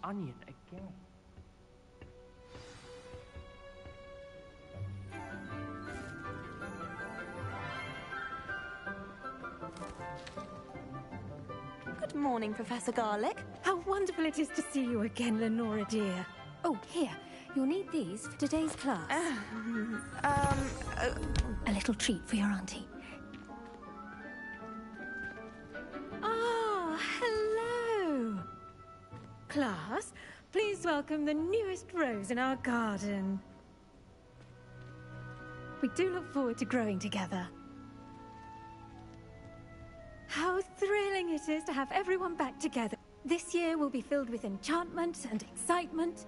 onion again. Good morning, Professor Garlic. How wonderful it is to see you again, Lenora dear. Oh, here. You'll need these for today's class. A little treat for your auntie. Ah, hello. Class, please welcome the newest rose in our garden. We do look forward to growing together. How thrilling it is to have everyone back together. This year will be filled with enchantment and excitement.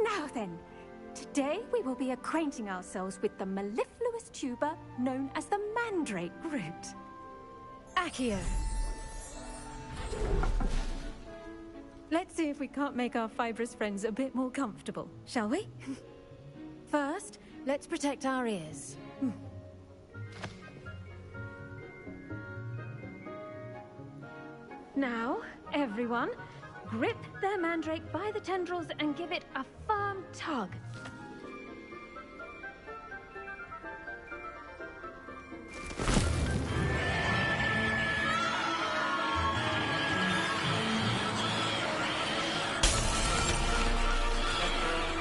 Now then, today we will be acquainting ourselves with the mellifluous tuber known as the mandrake root. Accio. Let's see if we can't make our fibrous friends a bit more comfortable, shall we? First, let's protect our ears. Now, everyone, grip their mandrake by the tendrils and give it a firm tug.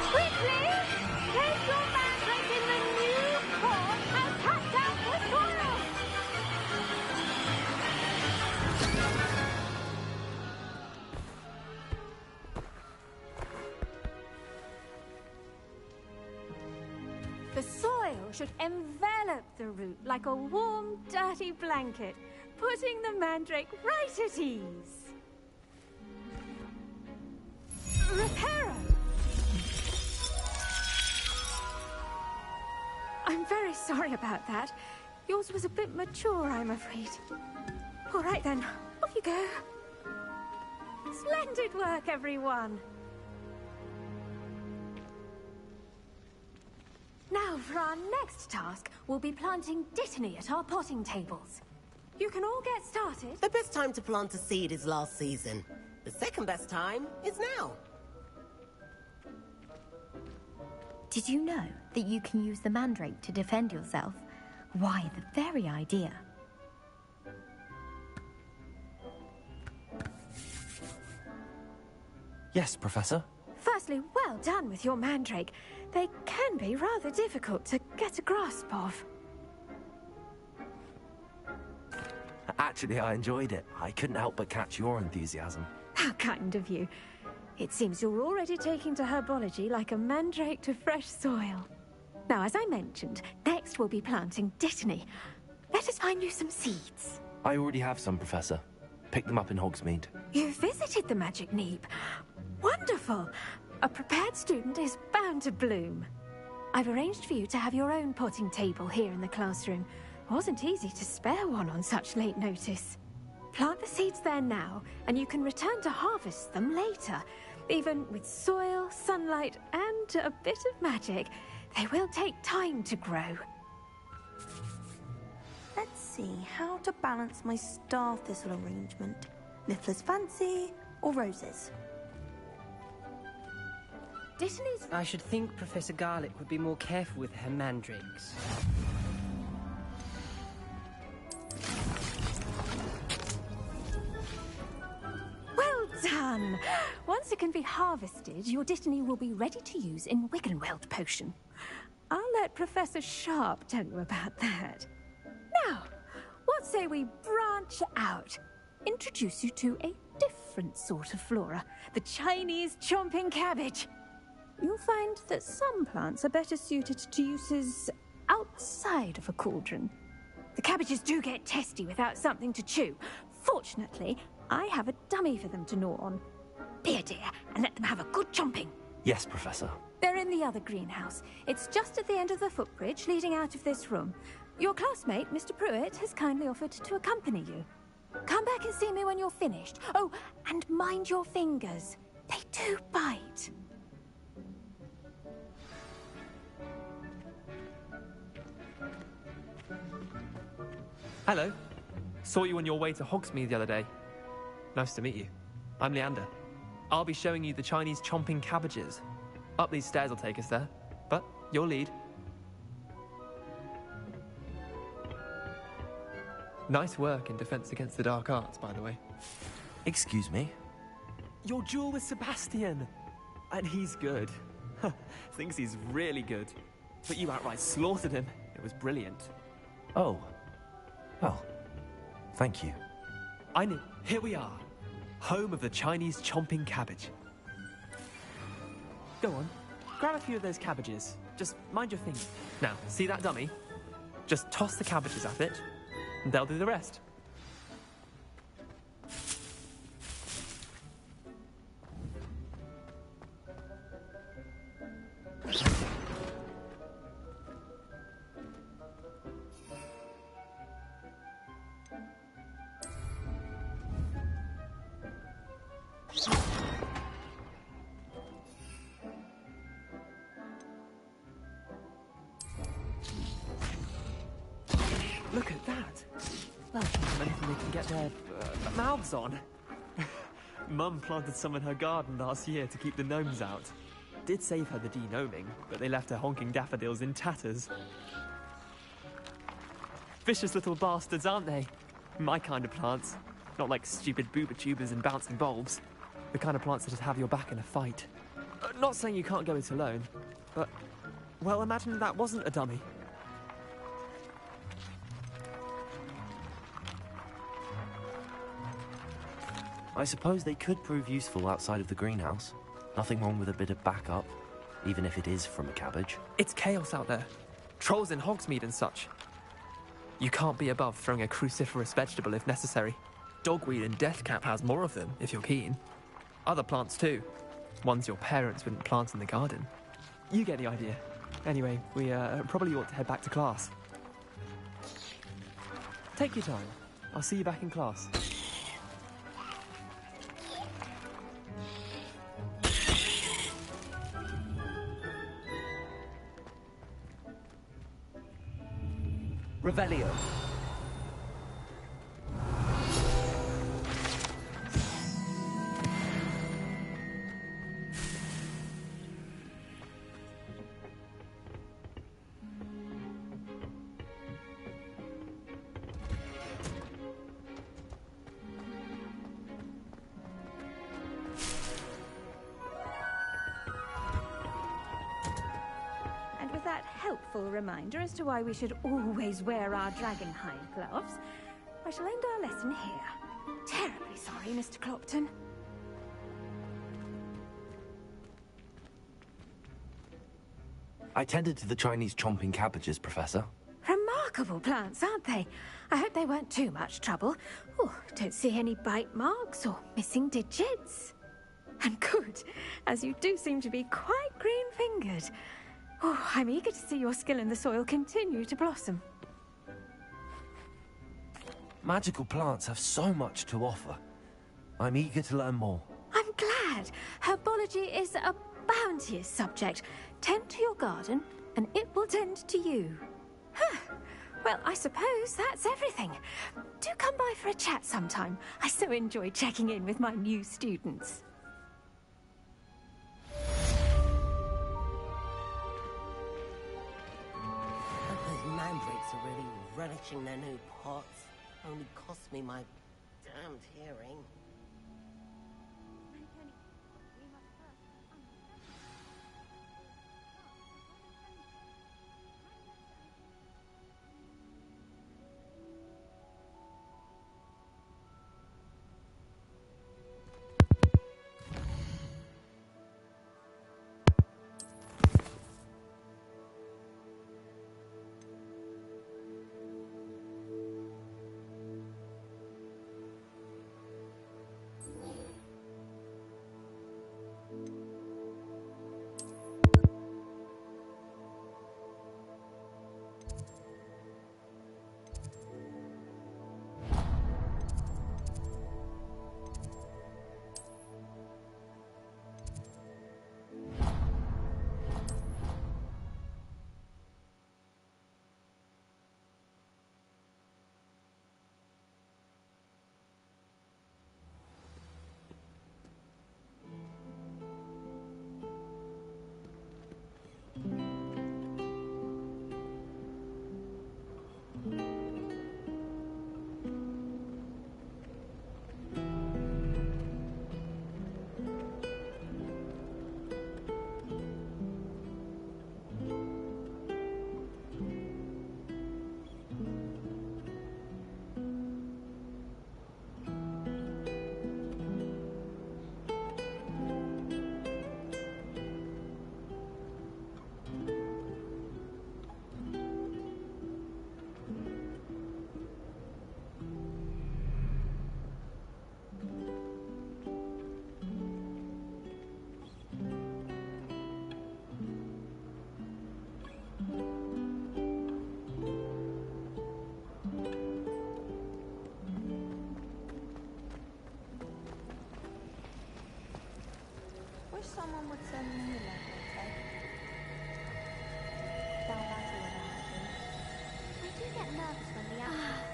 Quickly! Take your mandrake in the new pot and cut down the soil! The soil should envelop the root like a warm, dirty blanket, putting the mandrake right at ease. Reparo! I'm very sorry about that. Yours was a bit mature, I'm afraid. All right then, off you go. Splendid work, everyone. Now, for our next task, we'll be planting Dittany at our potting tables. You can all get started. The best time to plant a seed is last season. The second best time is now. Did you know that you can use the mandrake to defend yourself? Why, the very idea. Yes, Professor. Firstly, well done with your mandrake. They can be rather difficult to get a grasp of. Actually, I enjoyed it. I couldn't help but catch your enthusiasm. How kind of you. It seems you're already taking to herbology like a mandrake to fresh soil. Now, as I mentioned, next we'll be planting Dittany. Let us find you some seeds. I already have some, Professor. Picked them up in Hogsmeade. You visited the Magic Neep. Wonderful! A prepared student is bound to bloom. I've arranged for you to have your own potting table here in the classroom. Wasn't easy to spare one on such late notice. Plant the seeds there now, and you can return to harvest them later. Even with soil, sunlight, and a bit of magic, they will take time to grow. Let's see how to balance my star thistle arrangement. Niffler's fancy or roses? Dittany's... I should think Professor Garlic would be more careful with her mandrakes. Well done! Once it can be harvested, your Dittany will be ready to use in Wiggenweld potion. I'll let Professor Sharp tell you about that. Now, what say we branch out? Introduce you to a different sort of flora, the Chinese chomping cabbage. You'll find that some plants are better suited to uses outside of a cauldron. The cabbages do get testy without something to chew. Fortunately, I have a dummy for them to gnaw on. Here, dear, and let them have a good chomping. Yes, Professor. They're in the other greenhouse. It's just at the end of the footbridge leading out of this room. Your classmate, Mr. Pruitt, has kindly offered to accompany you. Come back and see me when you're finished. Oh, and mind your fingers. They do bite. Hello. Saw you on your way to Hogsmeade the other day. Nice to meet you. I'm Leander. I'll be showing you the Chinese chomping cabbages. Up these stairs will take us there, but you'll lead. Nice work in Defense Against the Dark Arts, by the way. Excuse me? Your duel with Sebastian! And he's good. Thinks he's really good. But you outright slaughtered him. It was brilliant. Oh. Well, thank you. I knew. Here we are. Home of the Chinese chomping cabbage. Go on. Grab a few of those cabbages. Just mind your feet. Now, see that dummy? Just toss the cabbages at it, and they'll do the rest. Look at that! Well, anything they can get their mouths on. Mum planted some in her garden last year to keep the gnomes out. Did save her the de-gnoming, but they left her honking daffodils in tatters. Vicious little bastards, aren't they? My kind of plants. Not like stupid booba tubers and bouncing bulbs. The kind of plants that just have your back in a fight. Not saying you can't go it alone, but... well, imagine that wasn't a dummy. I suppose they could prove useful outside of the greenhouse. Nothing wrong with a bit of backup, even if it is from a cabbage. It's chaos out there. Trolls in Hogsmeade and such. You can't be above throwing a cruciferous vegetable if necessary. Dogweed and deathcap has more of them, if you're keen. Other plants too. Ones your parents wouldn't plant in the garden. You get the idea. Anyway, we probably ought to head back to class. Take your time. I'll see you back in class. Revelio. And with that helpful reminder as to why we should always wear our dragonhide gloves, I shall end our lesson here. Terribly sorry, Mr. Clopton. I tended to the Chinese chomping cabbages, Professor. Remarkable plants, aren't they? I hope they weren't too much trouble. Oh, don't see any bite marks or missing digits. And good, as you do seem to be quite green-fingered. Oh, I'm eager to see your skill in the soil continue to blossom. Magical plants have so much to offer. I'm eager to learn more. I'm glad. Herbology is a bounteous subject. Tend to your garden, and it will tend to you. Huh. Well, I suppose that's everything. Do come by for a chat sometime. I so enjoy checking in with my new students. Those mandrakes are really relishing their new pots. Only cost me my damned hearing. what's on the new level, okay? Down that's a little actually. I do get nervous when the action.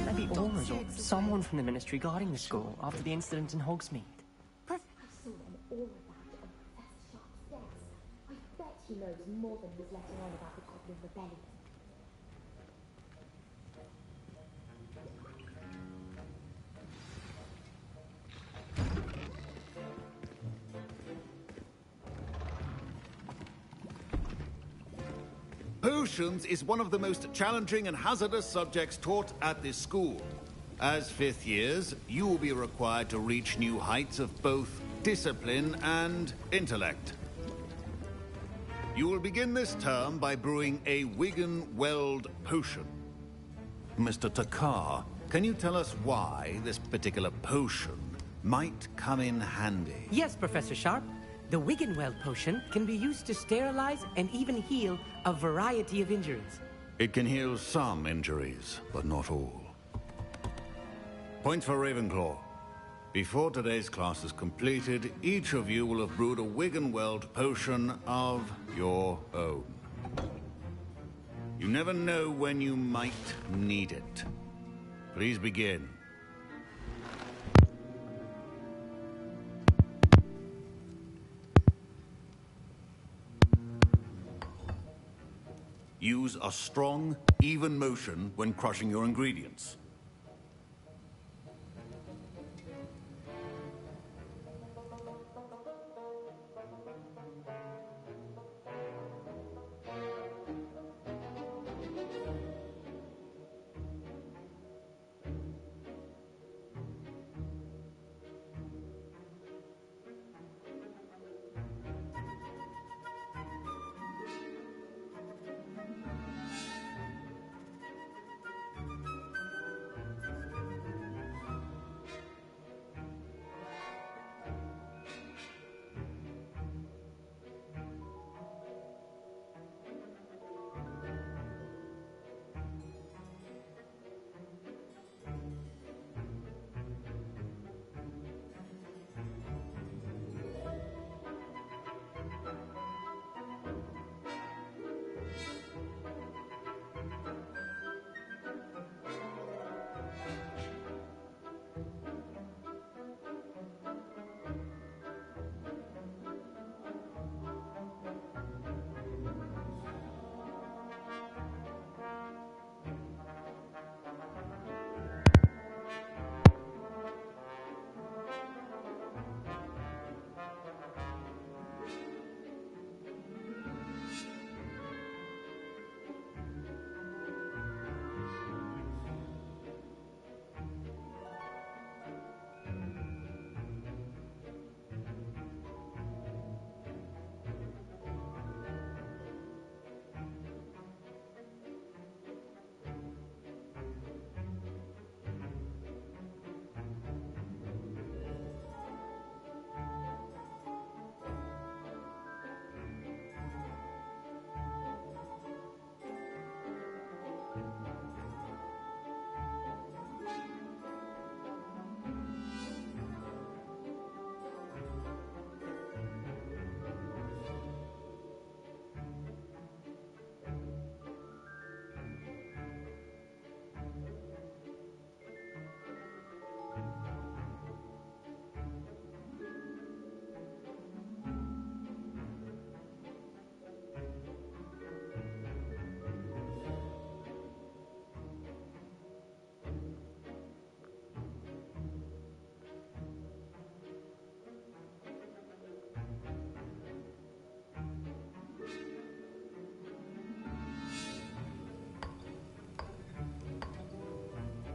Maybe Aura's or someone from the Ministry guarding the school after the incident in Hogsmeade. I saw them all about on Professor Sharp's desk. I bet he knows more than he's letting on about the Goblin Rebellion. Potions is one of the most challenging and hazardous subjects taught at this school. As fifth years, you will be required to reach new heights of both discipline and intellect. You will begin this term by brewing a Wiggenweld potion. Mr. Takar, can you tell us why this particular potion might come in handy? Yes, Professor Sharp. The Wiggenweld potion can be used to sterilize and even heal a variety of injuries. It can heal some injuries, but not all. Points for Ravenclaw. Before today's class is completed, each of you will have brewed a Wiggenweld potion of your own. You never know when you might need it. Please begin. Use a strong, even motion when crushing your ingredients.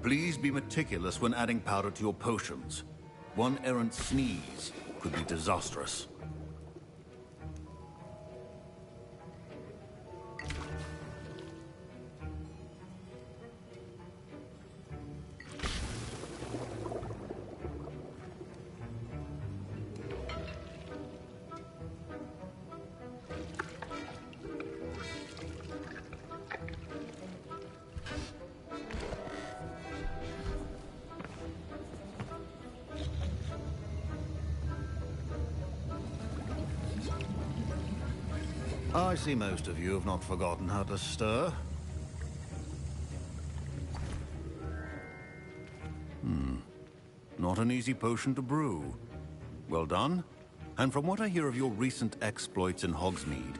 Please be meticulous when adding powder to your potions. One errant sneeze could be disastrous. I see most of you have not forgotten how to stir. Not an easy potion to brew. Well done. And from what I hear of your recent exploits in Hogsmeade,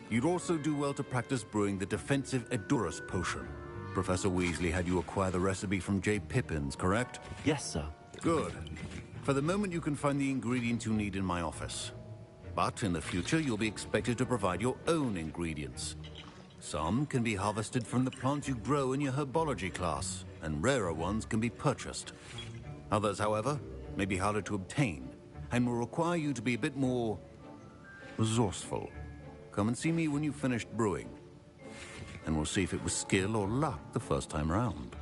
you'd also do well to practice brewing the defensive Edurus potion. Professor Weasley had you acquire the recipe from J. Pippins, correct? Yes, sir. Good. For the moment, you can find the ingredients you need in my office. But in the future, you'll be expected to provide your own ingredients. Some can be harvested from the plants you grow in your herbology class, and rarer ones can be purchased. Others, however, may be harder to obtain, and will require you to be a bit more resourceful. Come and see me when you've finished brewing, and we'll see if it was skill or luck the first time round.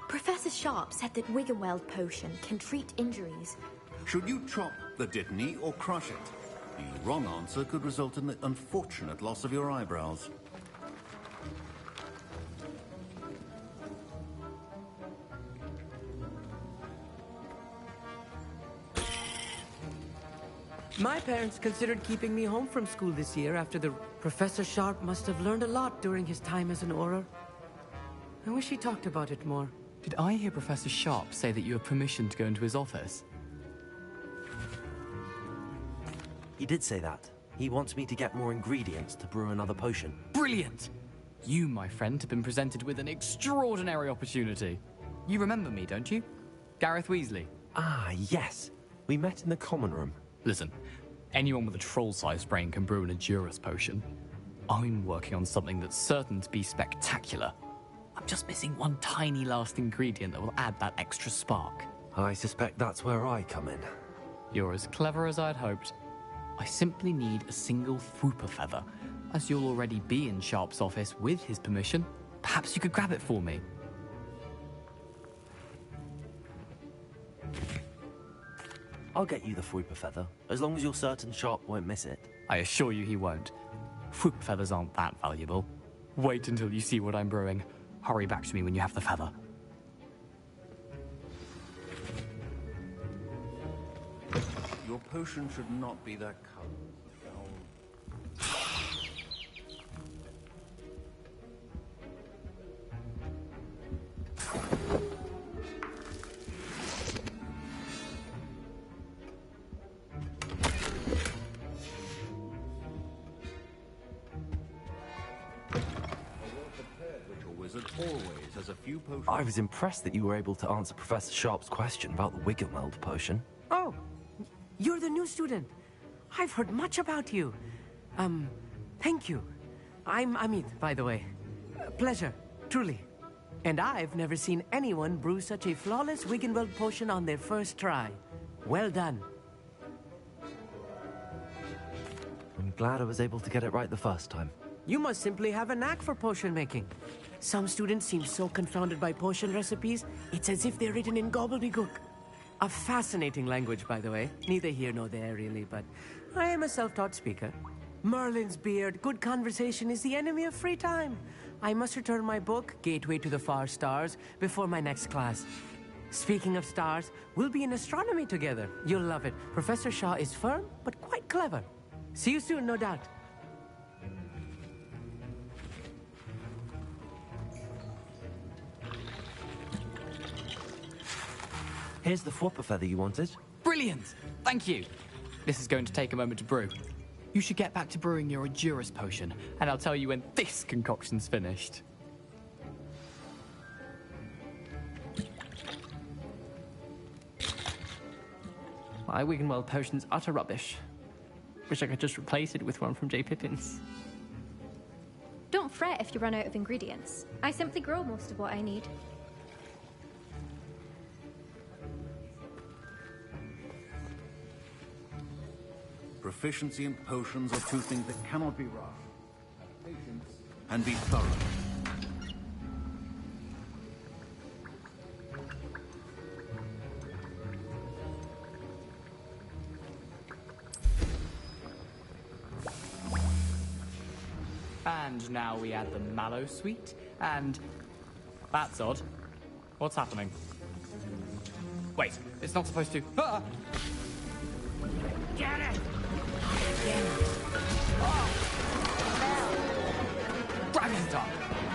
Professor Sharp said that Wiggenweld potion can treat injuries. Should you chop the Dittany or crush it? The wrong answer could result in the unfortunate loss of your eyebrows. My parents considered keeping me home from school this year after the... Professor Sharp must have learned a lot during his time as an Auror. I wish he talked about it more. Did I hear Professor Sharp say that you have permission to go into his office? He did say that. He wants me to get more ingredients to brew another potion. Brilliant! You, my friend, have been presented with an extraordinary opportunity. You remember me, don't you? Gareth Weasley. Ah, yes. We met in the common room. Listen, anyone with a troll-sized brain can brew an Edurus potion. I'm working on something that's certain to be spectacular. I'm just missing one tiny last ingredient that will add that extra spark. I suspect that's where I come in. You're as clever as I'd hoped. I simply need a single Fwooper feather. As you'll already be in Sharp's office with his permission, perhaps you could grab it for me. I'll get you the Fwooper feather, as long as you're certain Sharp won't miss it. I assure you he won't. Fwooper feathers aren't that valuable. Wait until you see what I'm brewing. Hurry back to me when you have the feather. Your potion should not be that color. I was impressed that you were able to answer Professor Sharp's question about the Wiggenweld potion. Oh, you're the new student. I've heard much about you. Thank you. I'm Amit, by the way. Pleasure, truly. And I've never seen anyone brew such a flawless Wiggenweld potion on their first try. Well done. I'm glad I was able to get it right the first time. You must simply have a knack for potion making. Some students seem so confounded by potion recipes, it's as if they're written in gobbledygook. A fascinating language, by the way. Neither here nor there, really, but I am a self-taught speaker. Merlin's beard, good conversation is the enemy of free time. I must return my book, Gateway to the Far Stars, before my next class. Speaking of stars, we'll be in astronomy together. You'll love it. Professor Shaw is firm, but quite clever. See you soon, no doubt. Here's the Fwopper feather you wanted. Brilliant! Thank you. This is going to take a moment to brew. You should get back to brewing your Edurus potion, and I'll tell you when this concoction's finished. My Wiggenweld potion's utter rubbish. Wish I could just replace it with one from J. Pippin's. Don't fret if you run out of ingredients. I simply grow most of what I need. Proficiency and potions are two things that cannot be rushed. Patience and be thorough. And now we add the mallow sweet, and... That's odd. What's happening? Wait, it's not supposed to... Ah! Get it! Dragon Dog!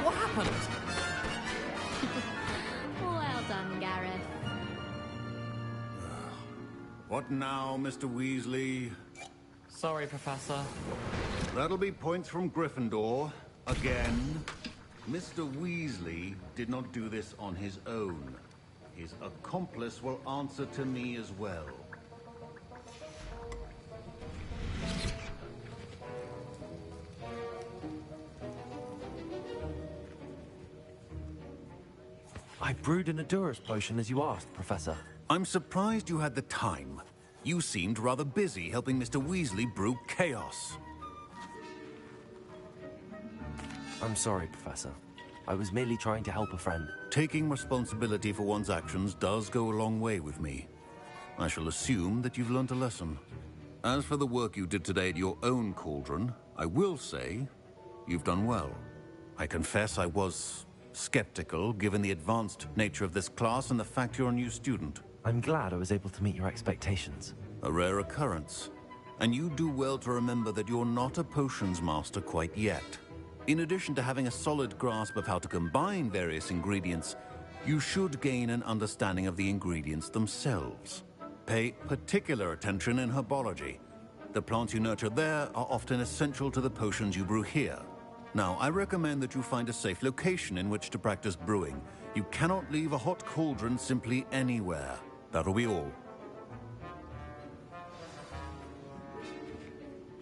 What happened? Well done, Gareth. What now, Mr. Weasley? Sorry, Professor. That'll be points from Gryffindor. Again. Mr. Weasley did not do this on his own. His accomplice will answer to me as well. I brewed an Edurus potion as you asked, Professor. I'm surprised you had the time. You seemed rather busy helping Mr. Weasley brew chaos. I'm sorry, Professor. I was merely trying to help a friend. Taking responsibility for one's actions does go a long way with me. I shall assume that you've learnt a lesson. As for the work you did today at your own cauldron, I will say you've done well. I confess I was skeptical, given the advanced nature of this class and the fact you're a new student. I'm glad I was able to meet your expectations. A rare occurrence. And you do well to remember that you're not a potions master quite yet. In addition to having a solid grasp of how to combine various ingredients, you should gain an understanding of the ingredients themselves. Pay particular attention in herbology. The plants you nurture there are often essential to the potions you brew here. Now, I recommend that you find a safe location in which to practice brewing. You cannot leave a hot cauldron simply anywhere. That'll be all.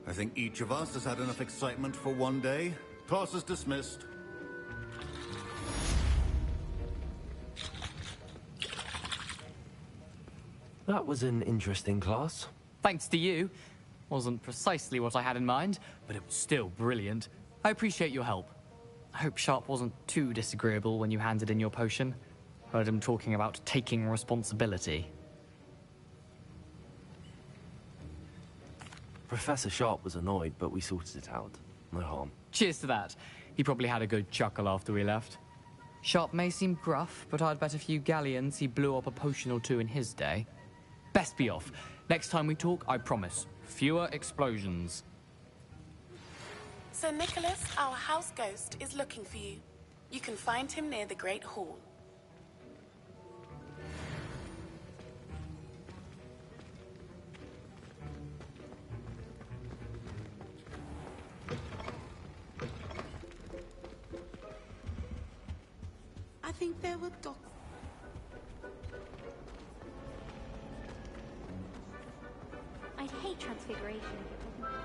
I think each of us has had enough excitement for one day. Class is dismissed. That was an interesting class. Thanks to you. Wasn't precisely what I had in mind, but it was still brilliant. I appreciate your help. I hope Sharp wasn't too disagreeable when you handed in your potion. Heard him talking about taking responsibility. Professor Sharp was annoyed, but we sorted it out. No harm. Cheers to that. He probably had a good chuckle after we left. Sharp may seem gruff, but I'd bet a few galleons he blew up a potion or two in his day. Best be off. Next time we talk, I promise, fewer explosions. Sir Nicholas, our house ghost, is looking for you. You can find him near the Great Hall. I think there were dots. I'd hate transfiguration if it wasn't.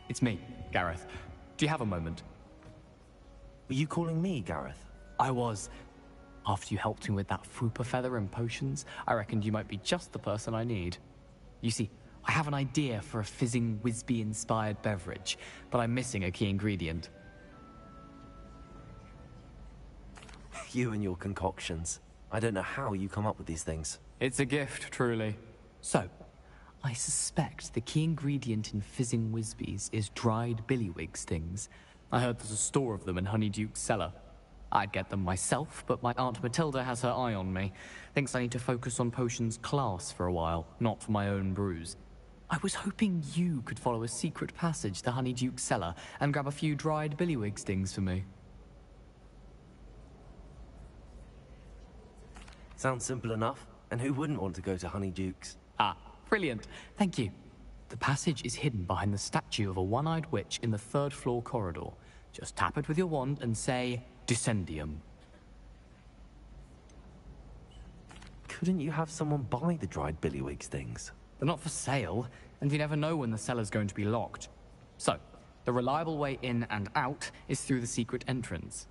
It's me, Gareth. Do you have a moment? Were you calling me, Gareth? I was. After you helped me with that Fupa feather and potions, I reckoned you might be just the person I need. You see, I have an idea for a fizzing Whizbee-inspired beverage, but I'm missing a key ingredient. You and your concoctions. I don't know how you come up with these things. It's a gift, truly. So, I suspect the key ingredient in fizzing Whizbees is dried billywig stings. I heard there's a store of them in Honeyduke's cellar. I'd get them myself, but my Aunt Matilda has her eye on me. Thinks I need to focus on potions class for a while, not for my own brews. I was hoping you could follow a secret passage to Honeyduke's cellar and grab a few dried billywig stings for me. Sounds simple enough. And who wouldn't want to go to Honeyduke's? Ah, brilliant. Thank you. The passage is hidden behind the statue of a one-eyed witch in the third-floor corridor. Just tap it with your wand and say, Descendium. Couldn't you have someone buy the dried billywig stings? They're not for sale, and you never know when the cellar's going to be locked. So, the reliable way in and out is through the secret entrance.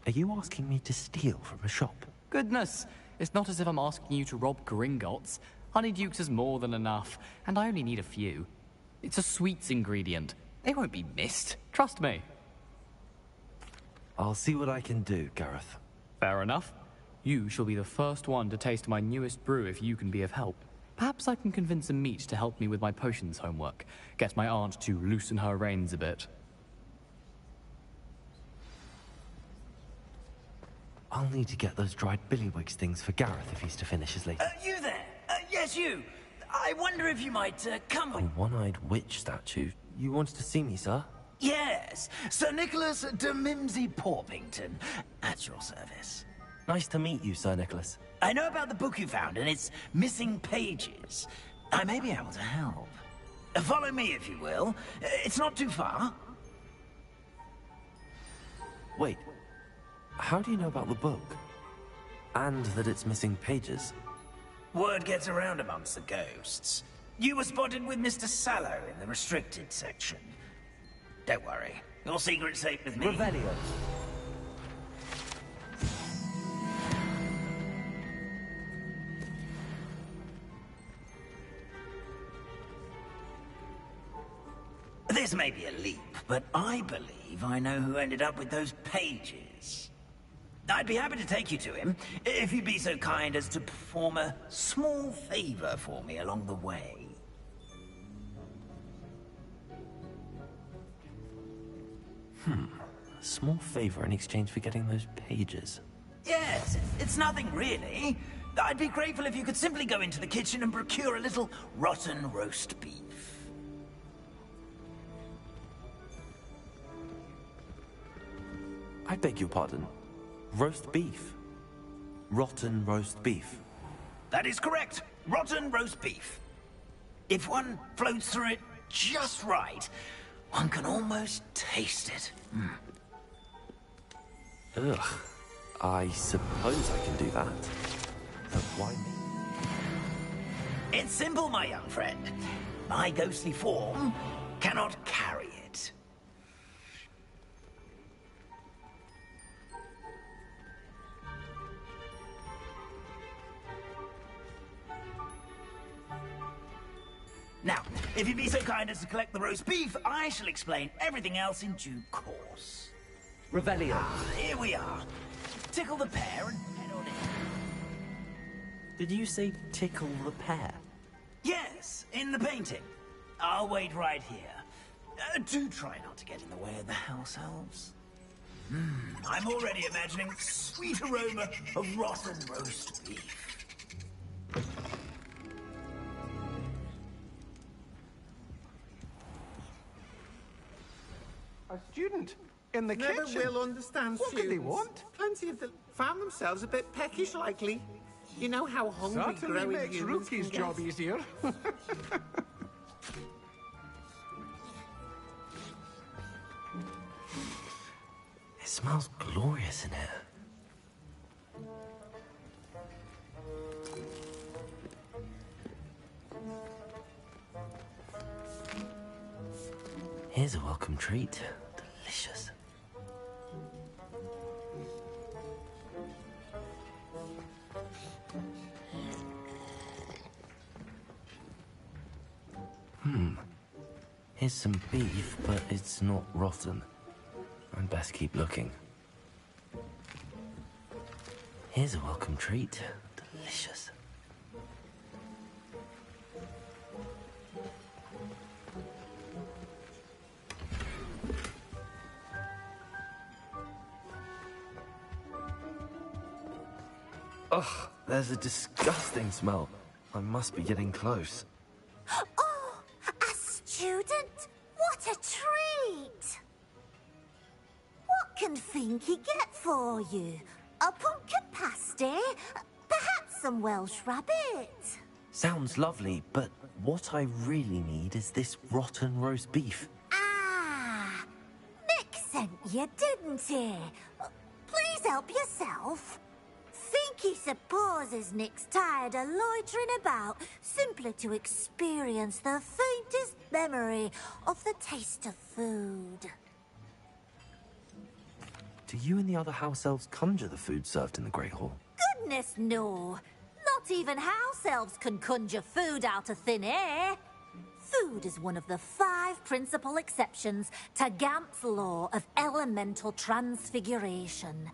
Are you asking me to steal from a shop? Goodness, it's not as if I'm asking you to rob Gringotts. Honeyduke's is more than enough, and I only need a few. It's a sweets ingredient. They won't be missed. Trust me. I'll see what I can do, Gareth. Fair enough. You shall be the first one to taste my newest brew if you can be of help. Perhaps I can convince a meat to help me with my potions homework. Get my aunt to loosen her reins a bit. I'll need to get those dried billywig stings for Gareth if he's to finish his late. You there? Yes, you. I wonder if you might come A one-eyed witch statue? You wanted to see me, sir? Yes, Sir Nicholas de Mimsy Porpington, at your service. Nice to meet you, Sir Nicholas. I know about the book you found and its missing pages. I may be able to help. Follow me, if you will. It's not too far. Wait, how do you know about the book? And that it's missing pages? Word gets around amongst the ghosts. You were spotted with Mr. Sallow in the restricted section. Don't worry, your secret's safe with me. Revelio. This may be a leap, but I believe I know who ended up with those pages. I'd be happy to take you to him, if you'd be so kind as to perform a small favor for me along the way. A small favor in exchange for getting those pages. Yes, it's nothing really. I'd be grateful if you could simply go into the kitchen and procure a little rotten roast beef. I beg your pardon. Roast beef? Rotten roast beef? That is correct. Rotten roast beef. If one floats through it just right, one can almost taste it. Ugh. I suppose I can do that. But why me? It's simple, my young friend. My ghostly form cannot carry it. Now, if you'd be so kind as to collect the roast beef, I shall explain everything else in due course. Revelio. Here we are. Tickle the pear and head on in. Did you say tickle the pear? Yes, in the painting. I'll wait right here. Do try not to get in the way of the house elves. I'm already imagining the sweet aroma of rotten roast beef. A student in the Never kitchen. will understand What students. could they want? Plenty of them found themselves a bit peckish likely. You know how hungry Certainly growing makes humans Rookie's can job get. easier. It smells glorious in here. Here's a welcome treat. Delicious. Here's some beef, but it's not rotten. I'd best keep looking. Here's a welcome treat. Delicious. Ugh, there's a disgusting smell. I must be getting close. Oh, a student? What a treat! What can Finky get for you? A pumpkin pasty? Perhaps some Welsh rabbit? Sounds lovely, but what I really need is this rotten roast beef. Ah, Nick sent you, didn't he? Please help yourself. Finky supposes Nick's tired of loitering about simply to experience the faintest memory of the taste of food. Do you and the other house elves conjure the food served in the Great Hall? Goodness, no. Not even house elves can conjure food out of thin air. Food is one of the 5 principal exceptions to Gamp's law of elemental transfiguration.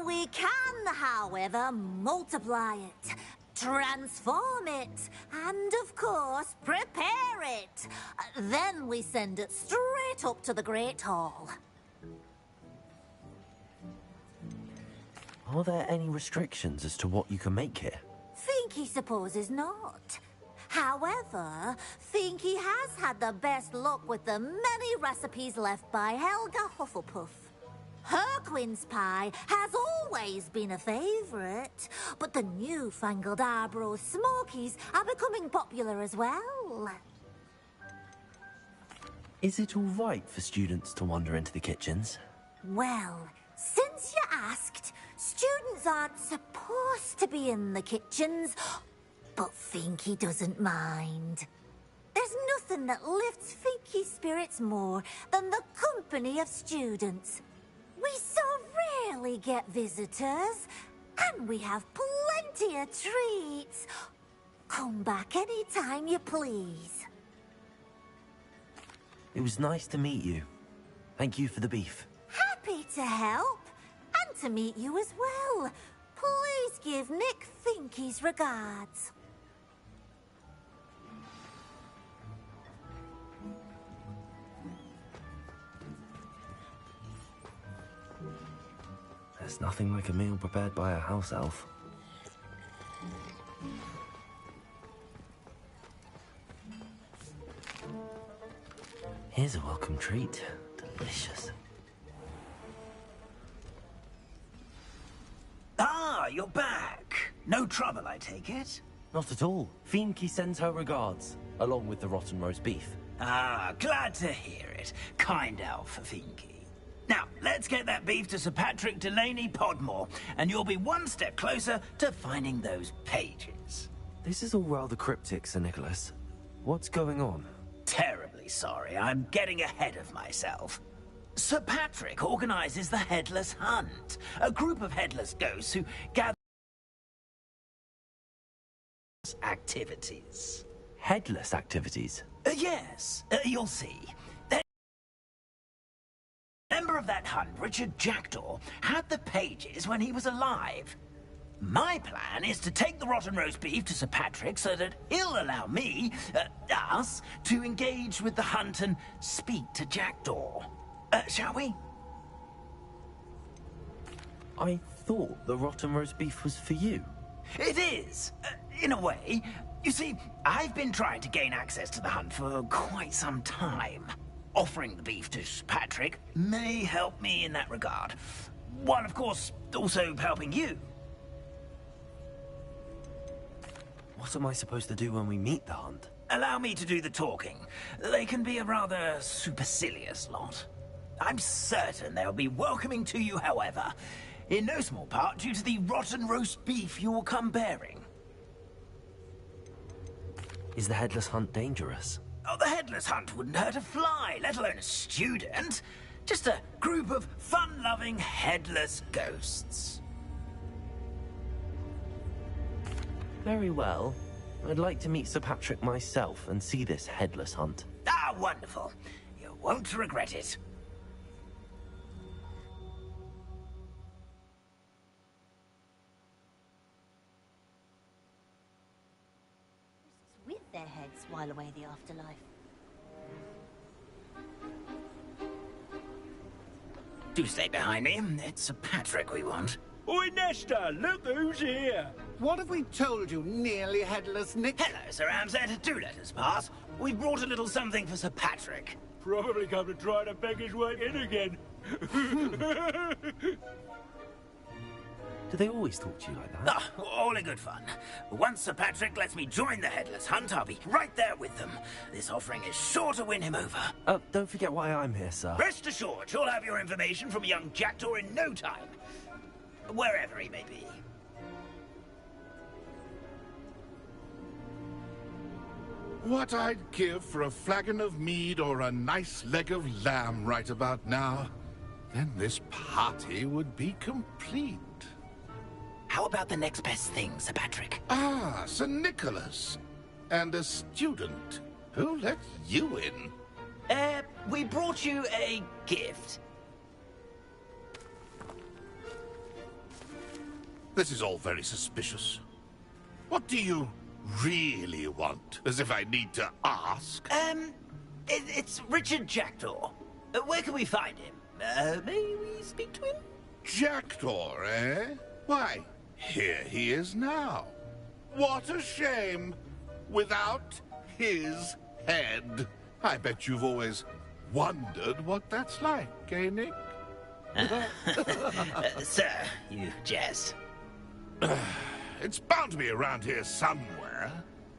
We can, however, multiply it, transform it, and, of course, prepare it. Then we send it straight up to the Great Hall. Are there any restrictions as to what you can make here? Finky supposes not. However, Finky has had the best luck with the many recipes left by Helga Hufflepuff. Her quince pie has always been a favourite, but the newfangled Arbroath Smokies are becoming popular as well. Is it all right for students to wander into the kitchens? Well, since you asked, students aren't supposed to be in the kitchens, but Finky doesn't mind. There's nothing that lifts Finky's spirits more than the company of students. We so rarely get visitors, and we have plenty of treats. Come back any time you please. It was nice to meet you. Thank you for the beef. Happy to help, and to meet you as well. Please give Nick Finky's regards. There's nothing like a meal prepared by a house elf. Here's a welcome treat. Delicious. Ah, you're back. No trouble, I take it? Not at all. Finky sends her regards, along with the rotten roast beef. Ah, glad to hear it. Kind elf, Finky. Now, let's get that beef to Sir Patrick Delaney Podmore, and you'll be one step closer to finding those pages. This is all rather cryptic, Sir Nicholas. What's going on? Terribly sorry, I'm getting ahead of myself. Sir Patrick organizes the Headless Hunt, a group of headless ghosts who gather activities. Headless activities? Yes, you'll see. The member of that hunt, Richard Jackdaw, had the pages when he was alive. My plan is to take the rotten roast beef to Sir Patrick so that he'll allow me, us, to engage with the hunt and speak to Jackdaw. Shall we? I thought the rotten roast beef was for you. It is, in a way. You see, I've been trying to gain access to the hunt for quite some time. Offering the beef to Sir Patrick may help me in that regard. While, of course, also helping you. What am I supposed to do when we meet the hunt? Allow me to do the talking. They can be a rather supercilious lot. I'm certain they'll be welcoming to you, however, in no small part due to the rotten roast beef you will come bearing. Is the headless hunt dangerous? Oh, the headless hunt wouldn't hurt a fly, let alone a student. Just a group of fun-loving headless ghosts. Very well. I'd like to meet Sir Patrick myself and see this headless hunt. Ah, wonderful. You won't regret it. With their heads while away the afterlife. Do stay behind me. It's Sir Patrick we want. Oi, Nesta, look who's here. What have we told you, nearly headless Nick? Hello, Sir Ramsay. Do let us pass. We've brought a little something for Sir Patrick. Probably come to try to beg his way in again. Do they always talk to you like that? Ah, all in good fun. Once Sir Patrick lets me join the headless hunt, I'll be right there with them. This offering is sure to win him over. Don't forget why I'm here, sir. Rest assured, you'll have your information from young Jackdaw in no time. Wherever he may be. What I'd give for a flagon of mead or a nice leg of lamb right about now. Then this party would be complete. How about the next best thing, Sir Patrick? Ah, Sir Nicholas. And a student. Who let you in? We brought you a gift. This is all very suspicious. What do you really want? As if I need to ask. It's Richard Jackdaw. Where can we find him? May we speak to him? Jackdaw, eh? Why, here he is now. What a shame. Without his head. I bet you've always wondered what that's like, eh, Nick? Sir, you jest. It's bound to be around here somewhere.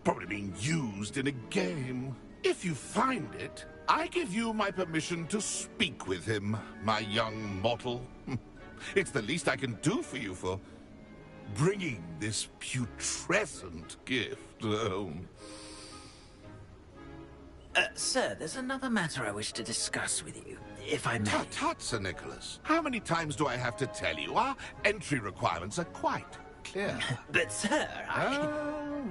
Probably being used in a game. If you find it, I give you my permission to speak with him, my young mortal. It's the least I can do for you for bringing this putrescent gift home. Sir, there's another matter I wish to discuss with you, if I may. Tut, tut, Sir Nicholas. How many times do I have to tell you? Our entry requirements are quite clear. But, sir,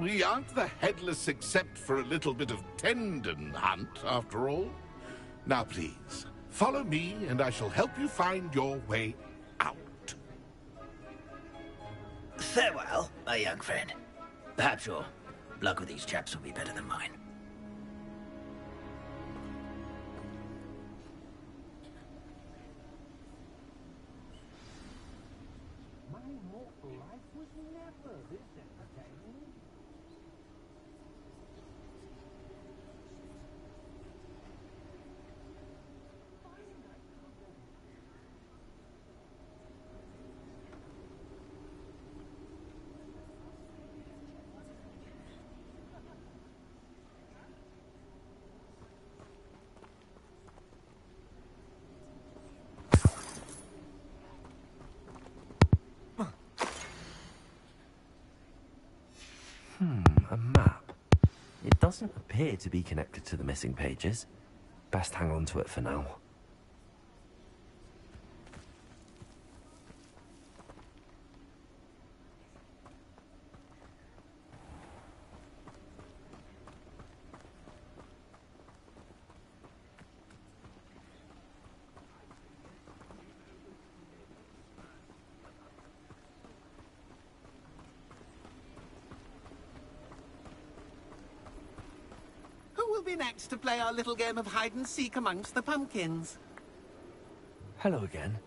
we aren't the headless except for a little bit of tendon hunt, after all. Now, please, follow me, and I shall help you find your way out. Farewell, my young friend. Perhaps your luck with these chaps will be better than mine. A map. It doesn't appear to be connected to the missing pages. Best hang on to it for now. Be next to play our little game of hide-and-seek amongst the pumpkins. Hello again.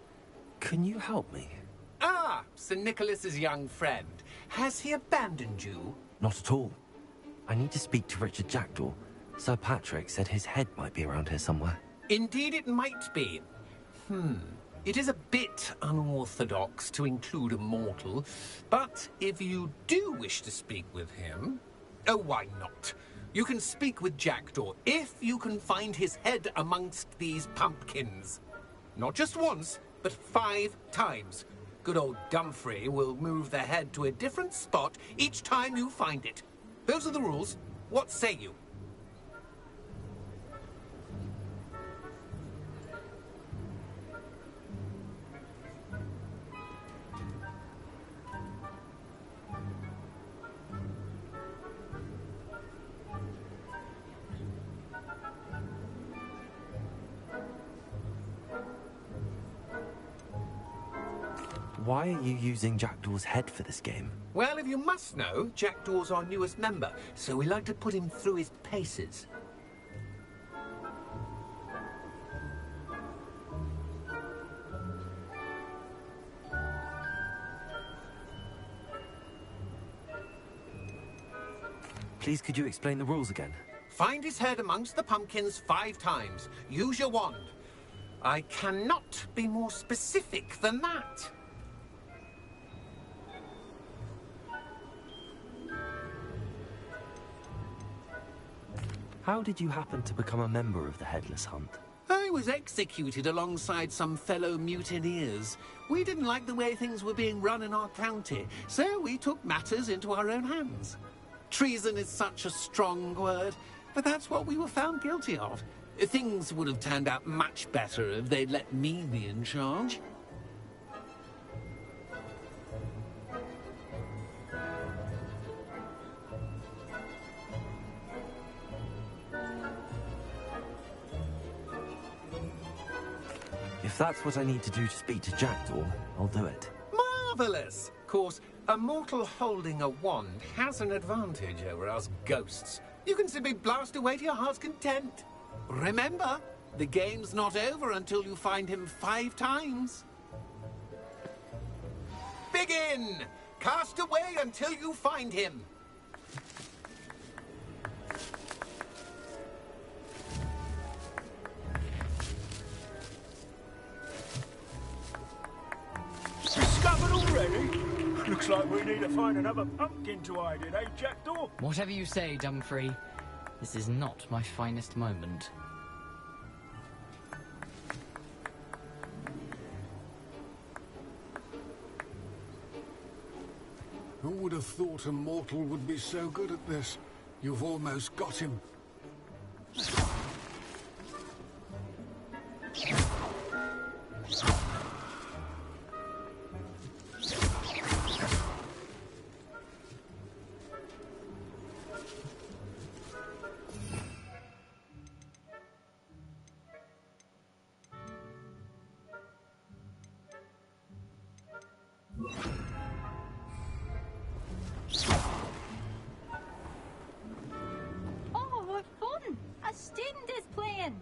Can you help me? Ah, Sir Nicholas's young friend. Has he abandoned you? Not at all. I need to speak to Richard Jackdaw. Sir Patrick said his head might be around here somewhere. Indeed it might be. It is a bit unorthodox to include a mortal, but if you do wish to speak with him... Oh, why not? You can speak with Jackdaw if you can find his head amongst these pumpkins. Not just once, but 5 times. Good old Dumfrey will move the head to a different spot each time you find it. Those are the rules. What say you? why are you using Jackdaw's head for this game? Well, if you must know, Jackdaw's our newest member, so we like to put him through his paces. Please, could you explain the rules again? Find his head amongst the pumpkins 5 times. Use your wand. I cannot be more specific than that. How did you happen to become a member of the Headless Hunt? I was executed alongside some fellow mutineers. We didn't like the way things were being run in our county, so we took matters into our own hands. Treason is such a strong word, but that's what we were found guilty of. Things would have turned out much better if they'd let me be in charge. If that's what I need to do to speak to Jackdaw, I'll do it. Marvellous! Of course, a mortal holding a wand has an advantage over us ghosts. You can simply blast away to your heart's content. Remember, the game's not over until you find him 5 times. Begin! Cast away until you find him. Discovered already? Looks like we need to find another pumpkin to hide in, eh, Jackdaw? Whatever you say, Dumfrey. This is not my finest moment. Who would have thought a mortal would be so good at this? You've almost got him. Oh, what fun! A student is playing!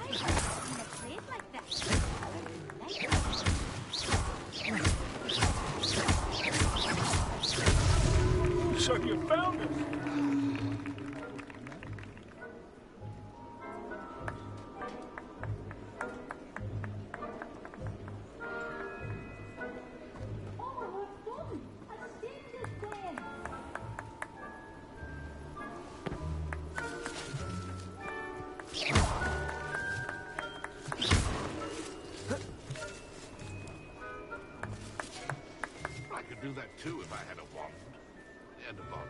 I've never seen a place like that. So you found us? I could do that too if I had a wand and a body.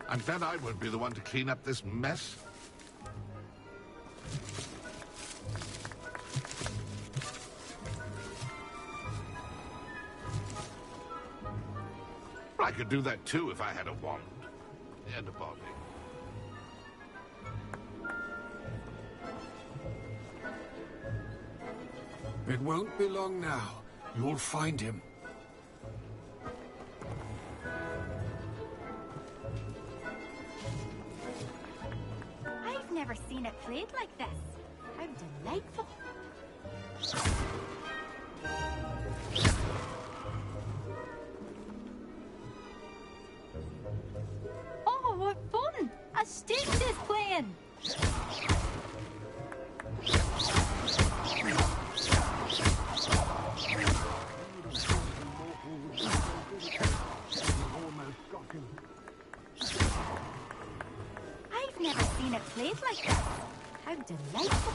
I'm glad I won't be the one to clean up this mess. I could do that too if I had a wand and a body. It won't be long now. You'll find him. I've never seen it played like this. How delightful. Oh, what fun! A student is playing! I've never seen it played like this. How delightful.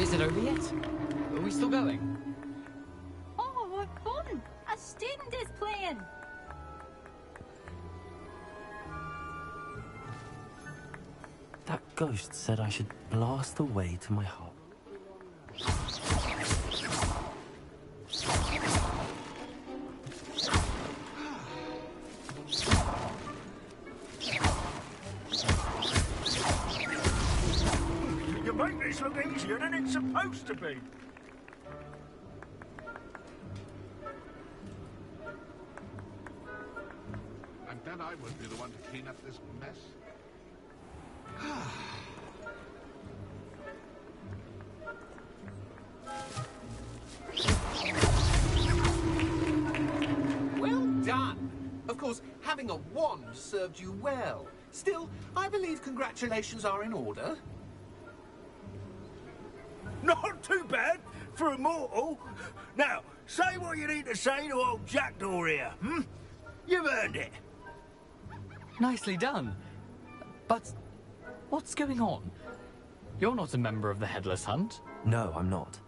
Is it over yet? Are we still going? Oh, what fun! A student is playing! That ghost said I should blast away to my heart's this look easier than it's supposed to be. And then I won't be the one to clean up this mess. Well done. Of course, having a wand served you well. Still, I believe congratulations are in order. Not too bad for a mortal. Now, say what you need to say to old Jackdaw here, hmm? You've earned it. Nicely done. But what's going on? You're not a member of the Headless Hunt. No, I'm not.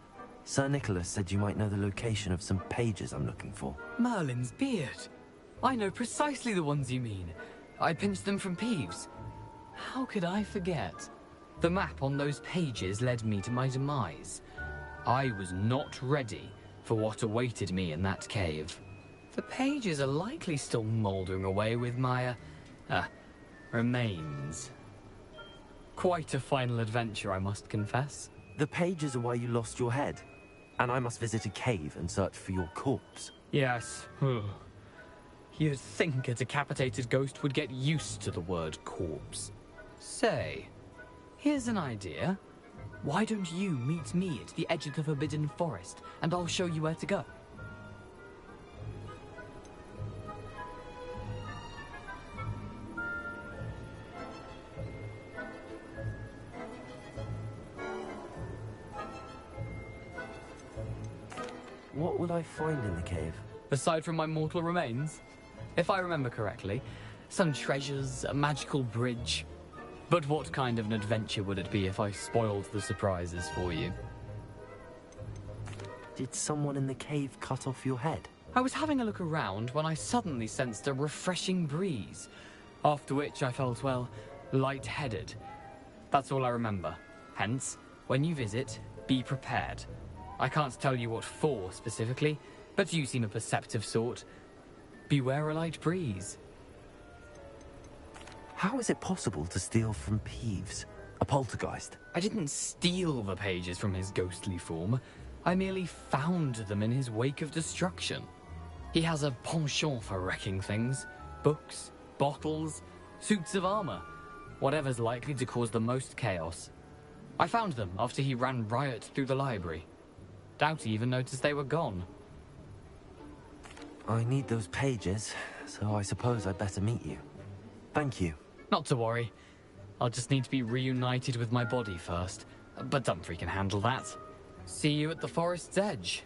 Sir Nicholas said you might know the location of some pages I'm looking for. Merlin's beard. I know precisely the ones you mean. I pinched them from Peeves. How could I forget? The map on those pages led me to my demise. I was not ready for what awaited me in that cave. The pages are likely still mouldering away with my, remains. Quite a final adventure, I must confess. The pages are why you lost your head, and I must visit a cave and search for your corpse. Yes. You'd think a decapitated ghost would get used to the word corpse. Say, here's an idea. Why don't you meet me at the edge of the Forbidden Forest, and I'll show you where to go? What will I find in the cave? Aside from my mortal remains, if I remember correctly, some treasures, a magical bridge. But what kind of an adventure would it be if I spoiled the surprises for you? Did someone in the cave cut off your head? I was having a look around when I suddenly sensed a refreshing breeze, after which I felt, well, lightheaded. That's all I remember. Hence, when you visit, be prepared. I can't tell you what for specifically, but you seem a perceptive sort. Beware a light breeze. How is it possible to steal from Peeves, a poltergeist? I didn't steal the pages from his ghostly form. I merely found them in his wake of destruction. He has a penchant for wrecking things. Books, bottles, suits of armor. Whatever's likely to cause the most chaos. I found them after he ran riot through the library. Doubt he even noticed they were gone. I need those pages, so I suppose I'd better meet you. Thank you. Not to worry. I'll just need to be reunited with my body first. But Dumfries can handle that. See you at the forest's edge.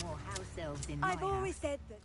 more house elves in I've my always house. said that.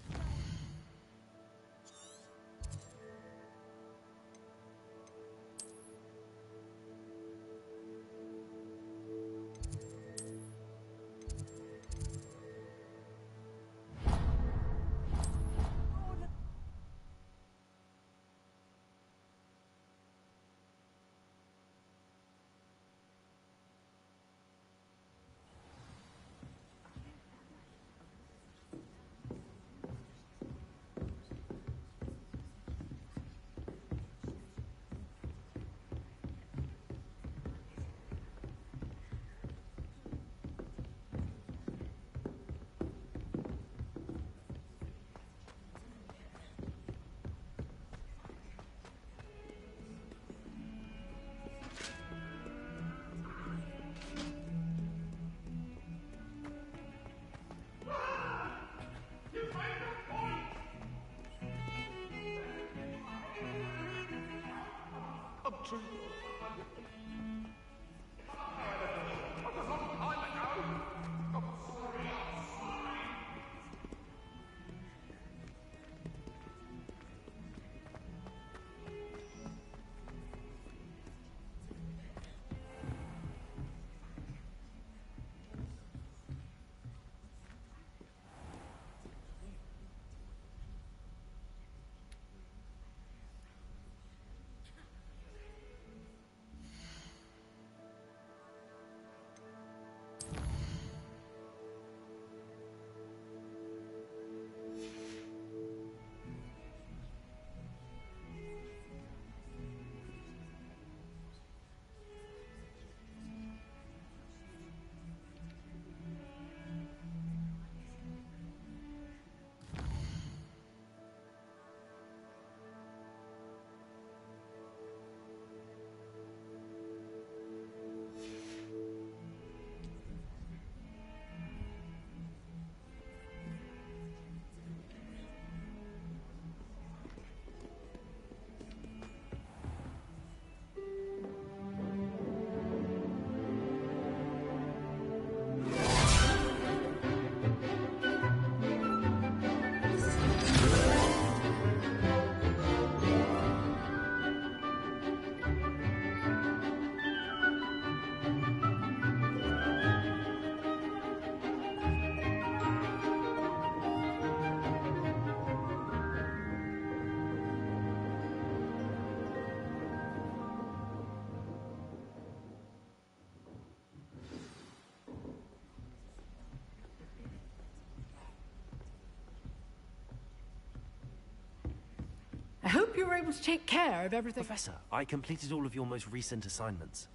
I hope you were able to take care of everything. Professor, I completed all of your most recent assignments.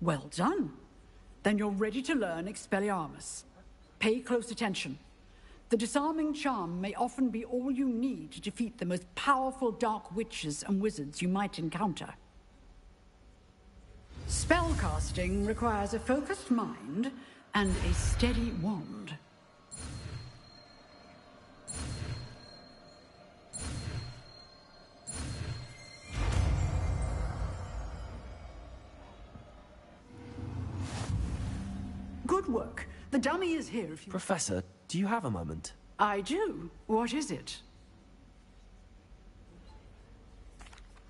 Well done. Then you're ready to learn Expelliarmus. Pay close attention. The disarming charm may often be all you need to defeat the most powerful dark witches and wizards you might encounter. Spellcasting requires a focused mind and a steady wand. Good work. The dummy is here if you... Professor, do you have a moment? I do. What is it?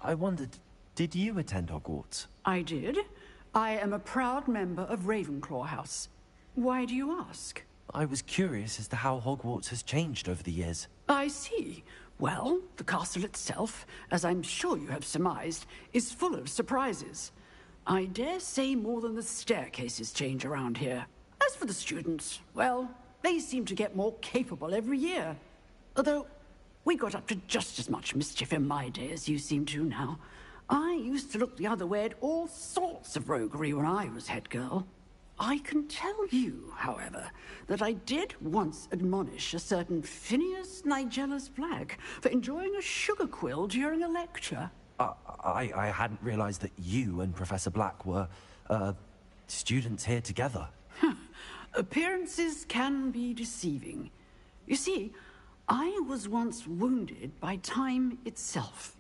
I wondered, did you attend Hogwarts? I did. I am a proud member of Ravenclaw House. Why do you ask? I was curious as to how Hogwarts has changed over the years. I see. Well, the castle itself, as I'm sure you have surmised, is full of surprises. I dare say more than the staircases change around here. As for the students, well, they seem to get more capable every year. Although, we got up to just as much mischief in my day as you seem to now. I used to look the other way at all sorts of roguery when I was head girl. I can tell you, however, that I did once admonish a certain Phineas Nigellus Black for enjoying a sugar quill during a lecture. I hadn't realized that you and Professor Black were, students here together. Appearances can be deceiving. You see, I was once wounded by time itself.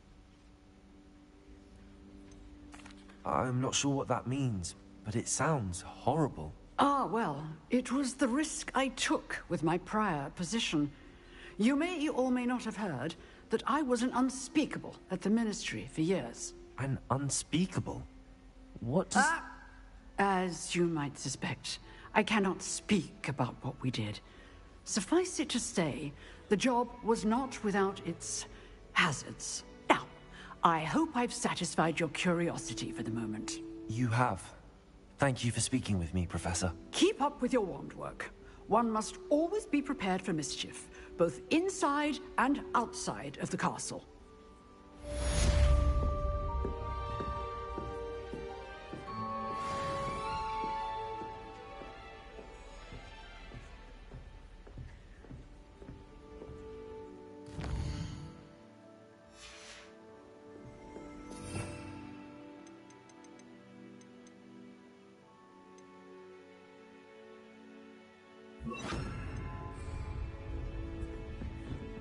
I'm not sure what that means, but it sounds horrible. Ah, well, it was the risk I took with my prior position. You may or may not have heard that I was an unspeakable at the Ministry for years. An unspeakable? What does... As you might suspect, I cannot speak about what we did. Suffice it to say, the job was not without its hazards. Now, I hope I've satisfied your curiosity for the moment. You have. Thank you for speaking with me, Professor. Keep up with your wand work. One must always be prepared for mischief, both inside and outside of the castle.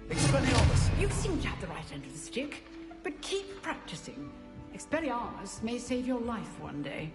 Expelliarmus! You seem to have the right end of the stick, but keep practicing. Expelliarmus may save your life one day.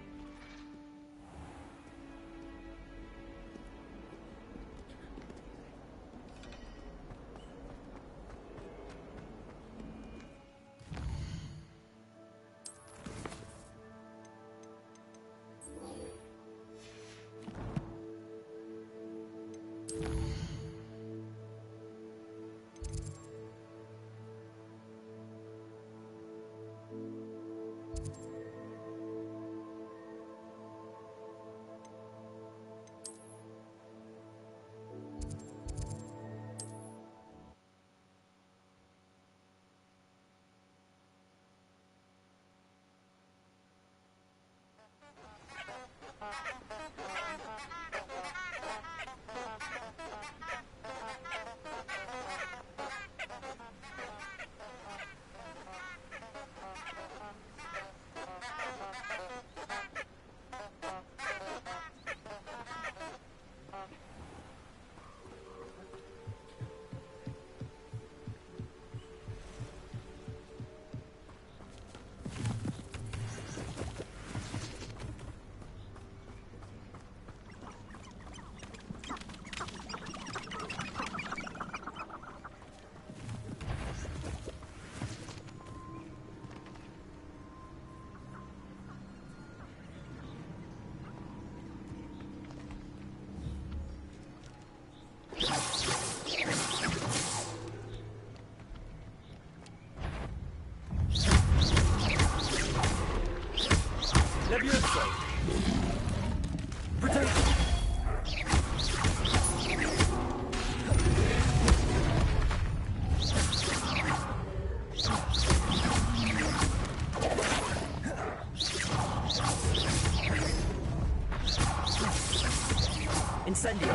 Incendio!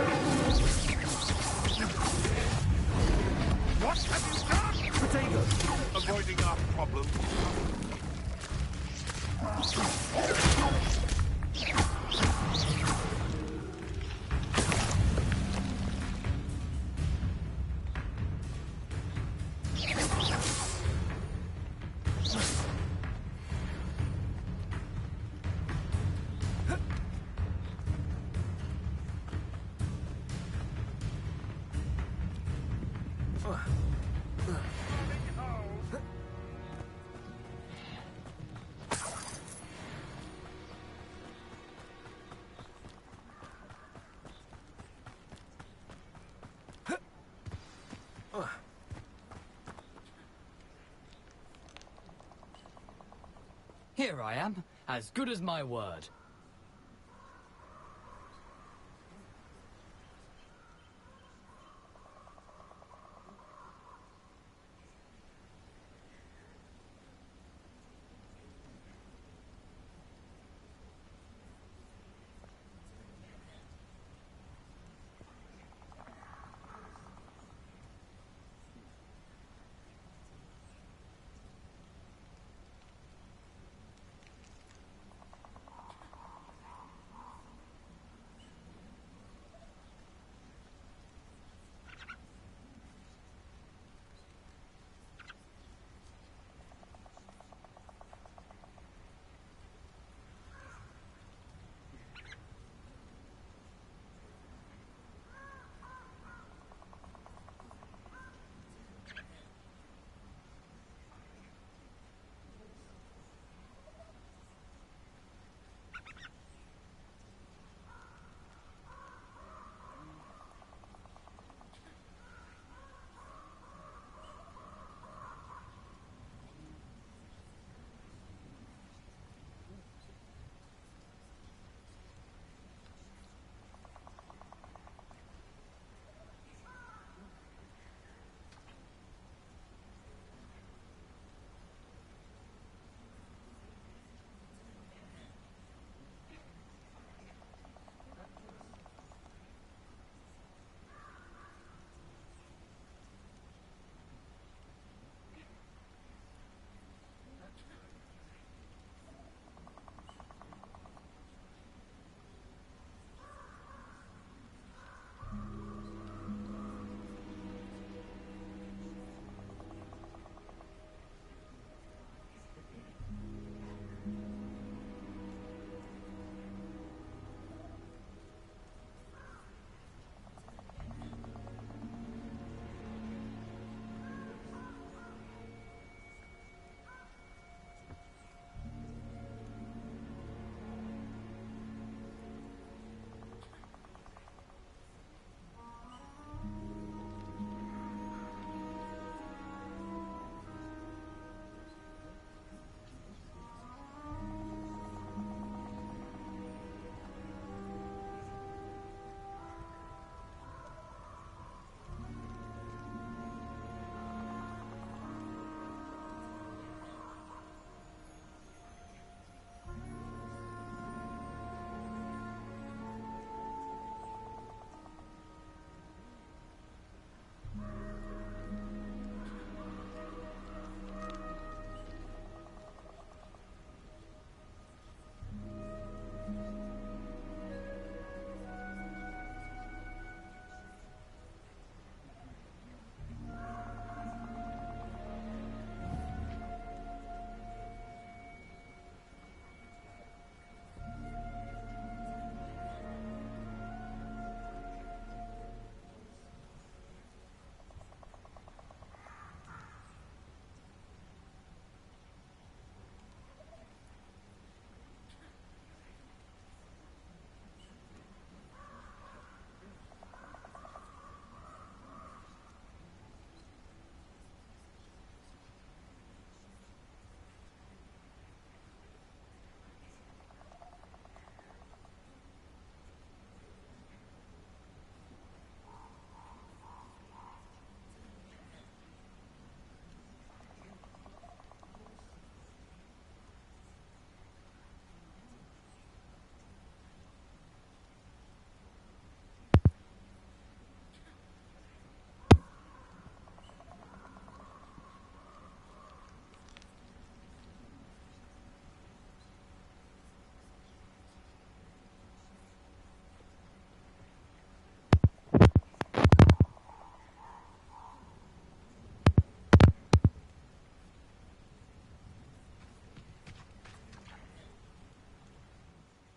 What have you done? Protego! Avoiding our problem. Here I am, as good as my word.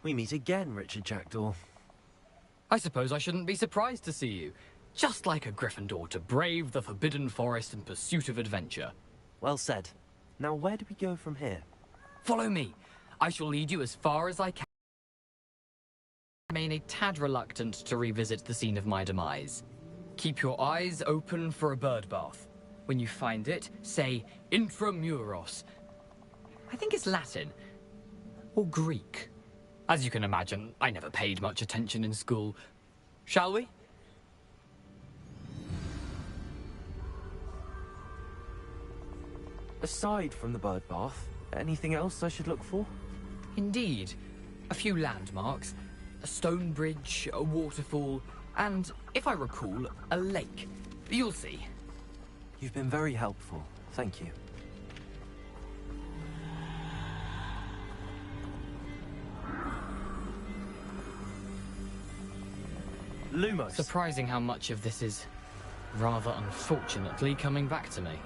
We meet again, Richard Jackdaw. I suppose I shouldn't be surprised to see you. Just like a Gryffindor to brave the Forbidden Forest in pursuit of adventure. Well said. Now where do we go from here? Follow me. I shall lead you as far as I can. I remain a tad reluctant to revisit the scene of my demise. Keep your eyes open for a bird bath. When you find it, say intramuros. I think it's Latin. Or Greek. As you can imagine, I never paid much attention in school. Shall we? Aside from the bird bath, anything else I should look for? Indeed. A few landmarks. A stone bridge, a waterfall, and, if I recall, a lake. You'll see. You've been very helpful. Thank you. Lumos. Surprising how much of this is, rather unfortunately, coming back to me.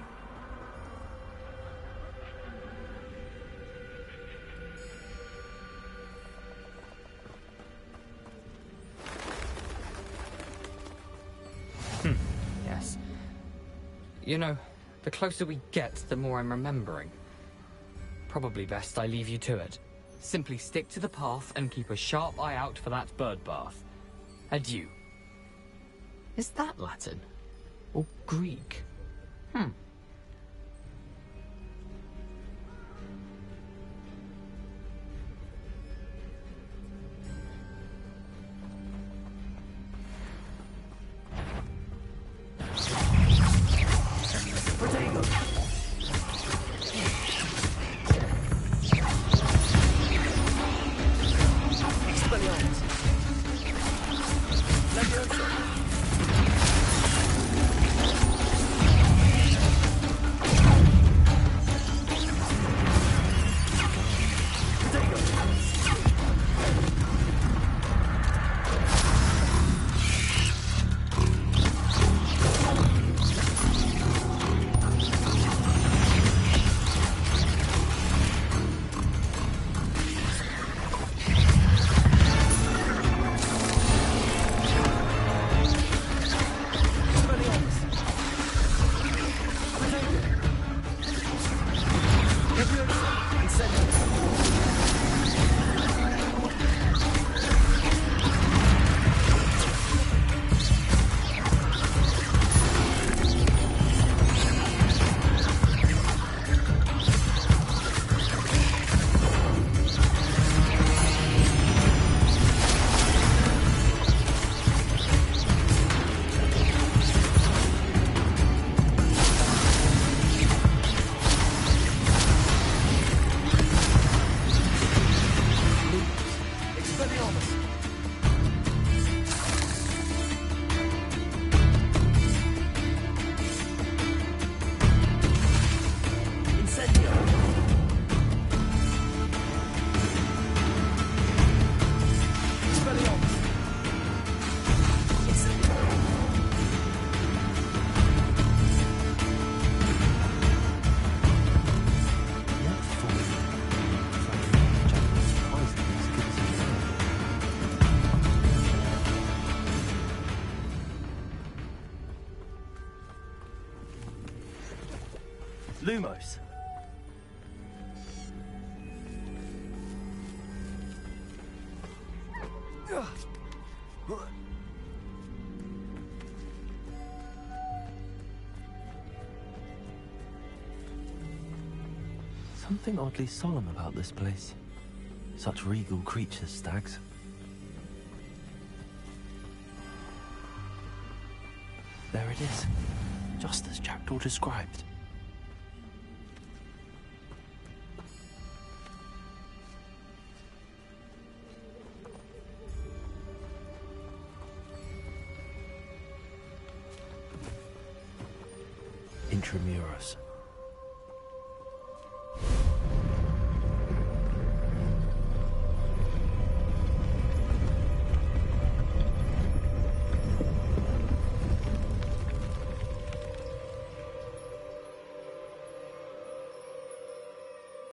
Yes. You know, the closer we get, the more I'm remembering. Probably best I leave you to it. Simply stick to the path and keep a sharp eye out for that bird bath. Adieu. Is that Latin? Or Greek? Lumos. Something oddly solemn about this place. Such regal creatures, stags. There it is, just as Jackdaw described. Intramuros.